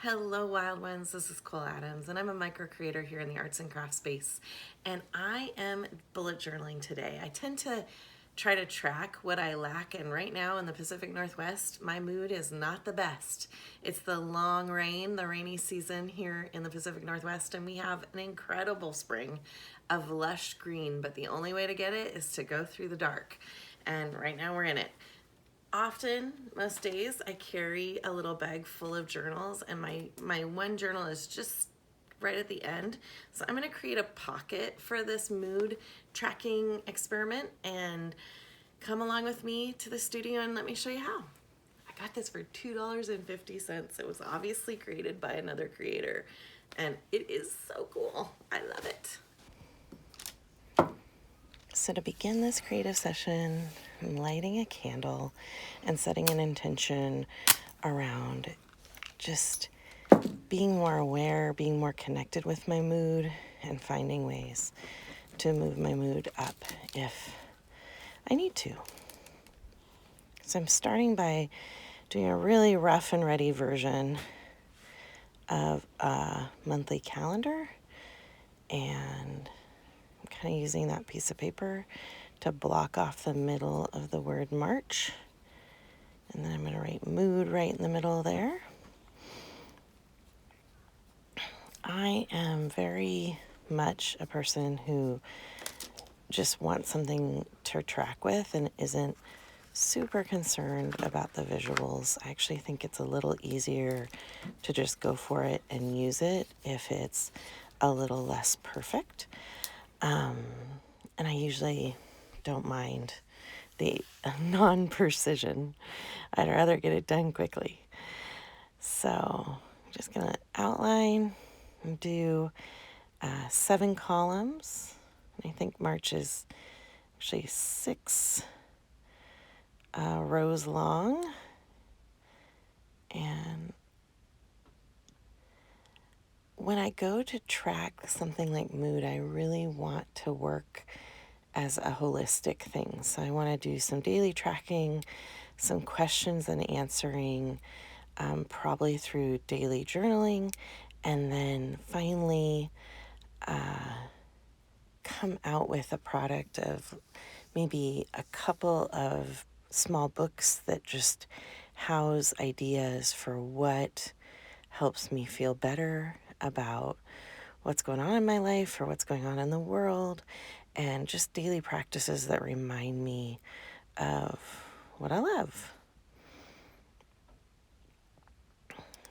Hello, Wild Ones. This is Cole Adams, and I'm a micro creator here in the arts and crafts space. And I am bullet journaling today. I tend to try to track what I lack, and right now in the Pacific Northwest, my mood is not the best. It's the long rain, the rainy season here in the Pacific Northwest, and we have an incredible spring of lush green, but the only way to get it is to go through the dark. And right now we're in it. Often, most days, I carry a little bag full of journals, and my one journal is just right at the end. So I'm going to create a pocket for this mood tracking experiment, and come along with me to the studio and let me show you how. I got this for $2.50. It was obviously created by another creator, and it is so cool. I love it. So to begin this creative session, I'm lighting a candle and setting an intention around just being more aware, being more connected with my mood, and finding ways to move my mood up if I need to. So I'm starting by doing a really rough and ready version of a monthly calendar, and I'm kind of using that piece of paper to block off the middle of the word March. And then I'm going to write mood right in the middle there. I am very much a person who just wants something to track with and isn't super concerned about the visuals. I actually think it's a little easier to just go for it and use it if it's a little less perfect. And I usually don't mind the non-precision. I'd rather get it done quickly. So I'm just going to outline and do 7 columns. I think March is actually 6 rows long. And when I go to track something like mood, I really want to work as a holistic thing. So I want to do some daily tracking, some questions and answering, probably through daily journaling, and then finally come out with a product of maybe a couple of small books that just house ideas for what helps me feel better about what's going on in my life or what's going on in the world, and just daily practices that remind me of what I love.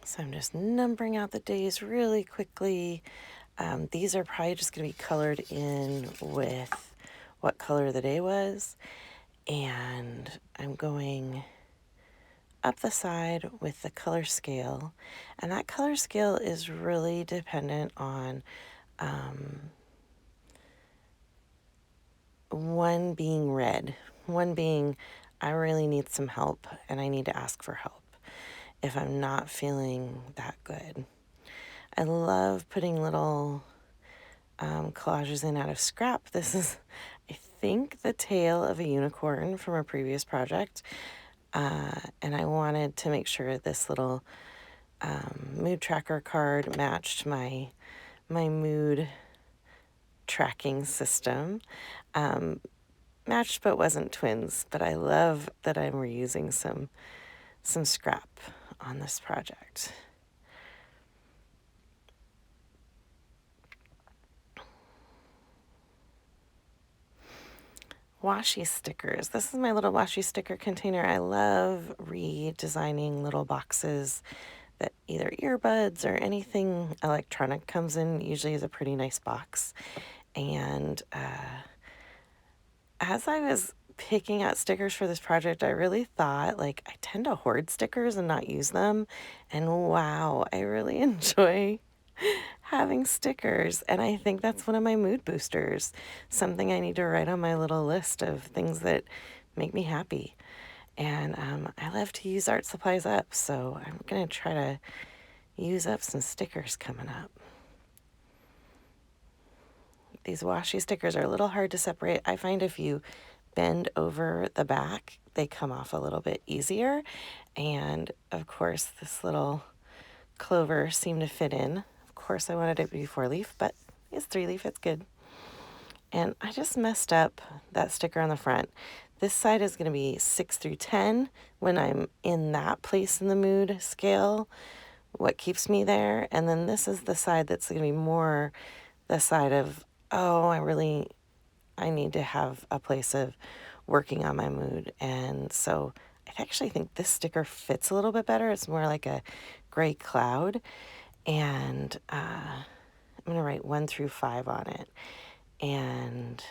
So I'm just numbering out the days really quickly. These are probably just going to be colored in with what color the day was. And I'm going up the side with the color scale. And that color scale is really dependent on one being red, one being I really need some help and I need to ask for help if I'm not feeling that good. I love putting little collages in out of scrap. This is, I think, the tail of a unicorn from a previous project. And I wanted to make sure this little mood tracker card matched my mood tracking system. Matched but wasn't twins, but I love that I'm reusing some scrap on this project. Washi stickers. This is my little washi sticker container. I love redesigning little boxes that either earbuds or anything electronic comes in. Usually is a pretty nice box. And as I was picking out stickers for this project, I really thought, like, I tend to hoard stickers and not use them. And wow, I really enjoy having stickers. And I think that's one of my mood boosters, something I need to write on my little list of things that make me happy. And I love to use art supplies up, so I'm going to try to use up some stickers coming up. These washi stickers are a little hard to separate. I find if you bend over the back, they come off a little bit easier. And of course, this little clover seem to fit in. Of course, I wanted it to be 4-leaf, but it's 3-leaf, it's good. And I just messed up that sticker on the front. This side is going to be 6 through 10 when I'm in that place in the mood scale, what keeps me there. And then this is the side that's going to be more the side of, oh, I need to have a place of working on my mood. And so I actually think this sticker fits a little bit better. It's more like a gray cloud. And I'm going to write 1 through 5 on it. And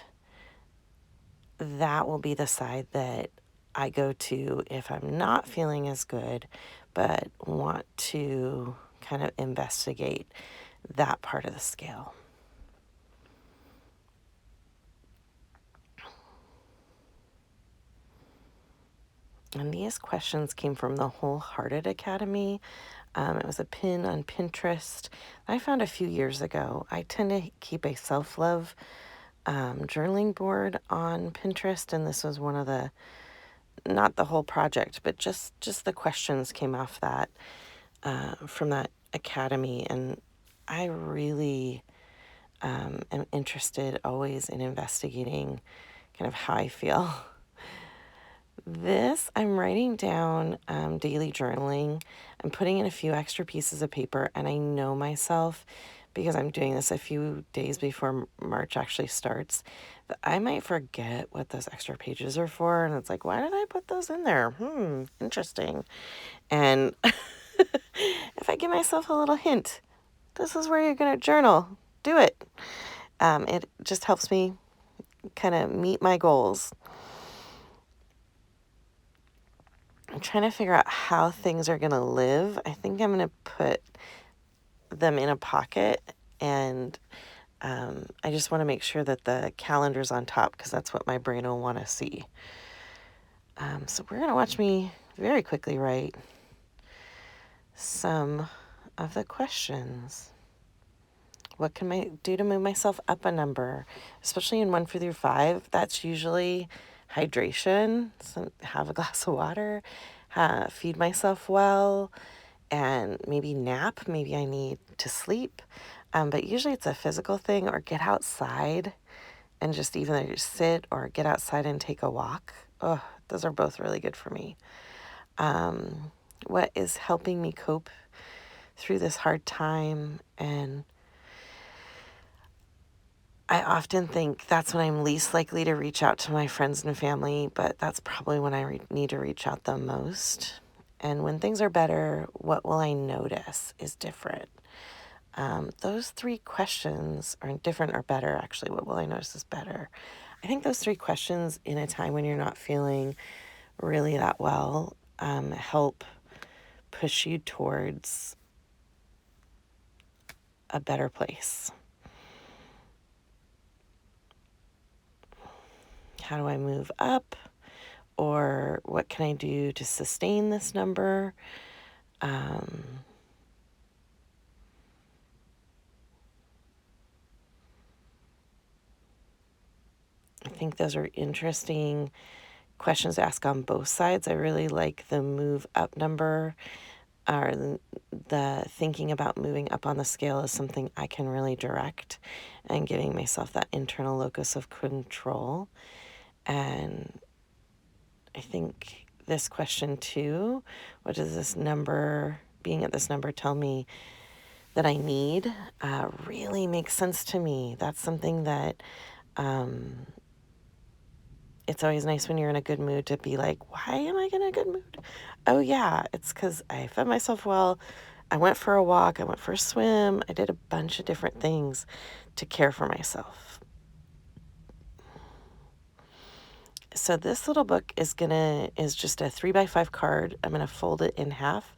that will be the side that I go to if I'm not feeling as good, but want to kind of investigate that part of the scale. And these questions came from the Wholehearted Academy. It was a pin on Pinterest I found a few years ago. I tend to keep a self-love journaling board on Pinterest, and this was one of the, not the whole project, but just the questions came off that from that academy. And I really am interested always in investigating kind of how I feel. This, I'm writing down daily journaling. I'm putting in a few extra pieces of paper, and I know myself because I'm doing this a few days before March actually starts, that I might forget what those extra pages are for. And it's like, why did I put those in there? Interesting. And if I give myself a little hint, this is where you're going to journal, do it. It just helps me kind of meet my goals. I'm trying to figure out how things are going to live. I think I'm going to put them in a pocket, and I just want to make sure that the calendar's on top because that's what my brain will want to see. So we're going to watch me very quickly write some of the questions. What can I do to move myself up a number, especially in 1 through 5? That's usually hydration, so have a glass of water, feed myself well, and maybe nap. Maybe I need to sleep. But usually it's a physical thing, or get outside and just either sit or get outside and take a walk. Oh, those are both really good for me. What is helping me cope through this hard time? And I often think that's when I'm least likely to reach out to my friends and family, but that's probably when I need to reach out the most. And when things are better, what will I notice is different? Those 3 questions are different or better, actually. What will I notice is better? I think those 3 questions in a time when you're not feeling really that well help push you towards a better place. How do I move up? Or what can I do to sustain this number? I think those are interesting questions to ask on both sides. I really like the move up number, or the thinking about moving up on the scale is something I can really direct, and giving myself that internal locus of control. And I think this question too, what does this number, being at this number, tell me that I need, really makes sense to me. That's something that it's always nice when you're in a good mood to be like, why am I in a good mood? Oh yeah, it's because I fed myself well. I went for a walk. I went for a swim. I did a bunch of different things to care for myself. So this little book is just a 3x5 card. I'm gonna fold it in half,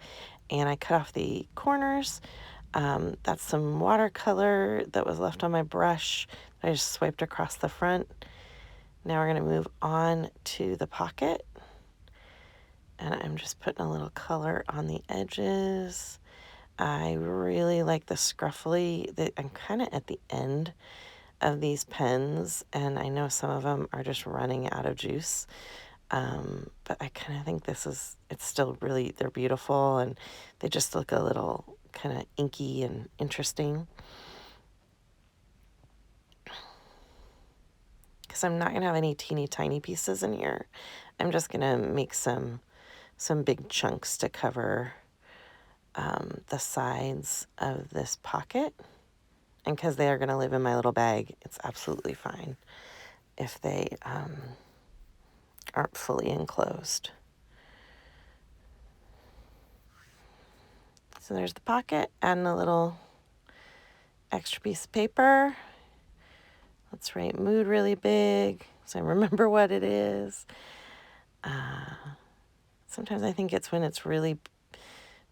and I cut off the corners. That's some watercolor that was left on my brush. I just swiped across the front. Now we're going to move on to the pocket. And I'm just putting a little color on the edges. I really like the scruffly. I'm kind of at the end of these pens, and I know some of them are just running out of juice. But I kind of think it's still really, they're beautiful, and they just look a little kind of inky and interesting. Because I'm not going to have any teeny tiny pieces in here. I'm just going to make some big chunks to cover the sides of this pocket. And because they are going to live in my little bag, it's absolutely fine if they aren't fully enclosed. So there's the pocket, adding a little extra piece of paper. Let's write mood really big so I remember what it is. Sometimes I think it's when it's really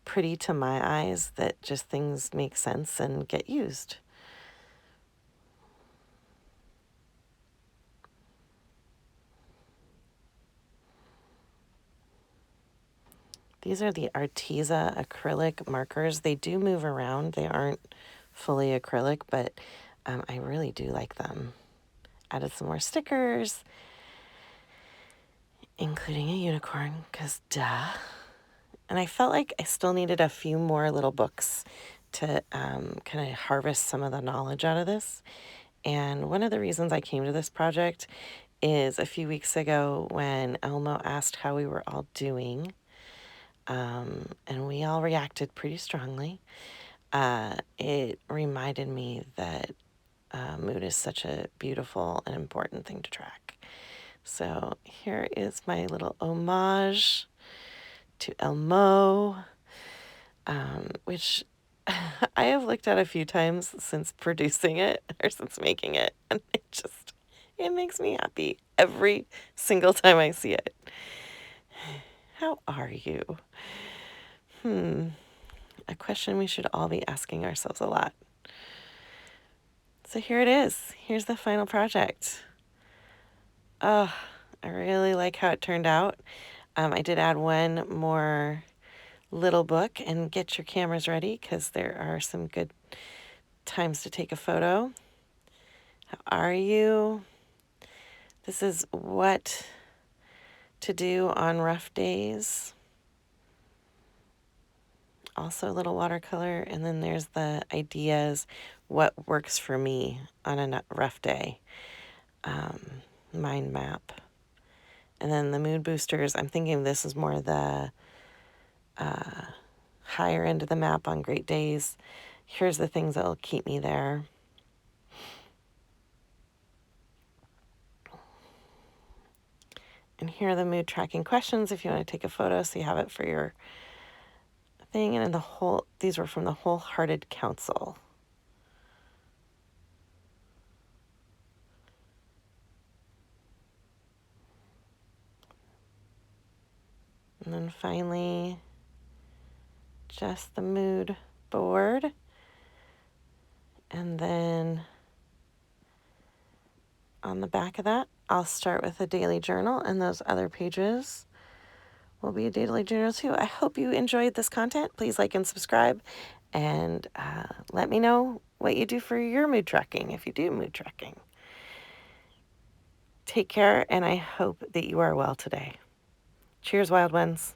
pretty to my eyes that just things make sense and get used. These are the Arteza acrylic markers. They do move around. They aren't fully acrylic, but I really do like them. Added some more stickers, including a unicorn, because duh. And I felt like I still needed a few more little books to kind of harvest some of the knowledge out of this. And one of the reasons I came to this project is a few weeks ago when Elmo asked how we were all doing. And we all reacted pretty strongly. It reminded me that mood is such a beautiful and important thing to track. So here is my little homage to Elmo, which I have looked at a few times since producing it or since making it, and it makes me happy every single time I see it. How are you? A question we should all be asking ourselves a lot. So here it is. Here's the final project. Oh, I really like how it turned out. I did add one more little book, and get your cameras ready because there are some good times to take a photo. How are you? This is what to do on rough days. Also a little watercolor, and then there's the ideas, what works for me on a rough day. Mind map. And then the mood boosters, I'm thinking this is more the higher end of the map on great days. Here's the things that will keep me there. And here are the mood tracking questions if you want to take a photo so you have it for your thing. And in these were from the Wholehearted Council. And then finally, just the mood board. And then on the back of that, I'll start with a daily journal, and those other pages will be a daily journal too. I hope you enjoyed this content. Please like and subscribe, and let me know what you do for your mood tracking, if you do mood tracking. Take care, and I hope that you are well today. Cheers, wild ones.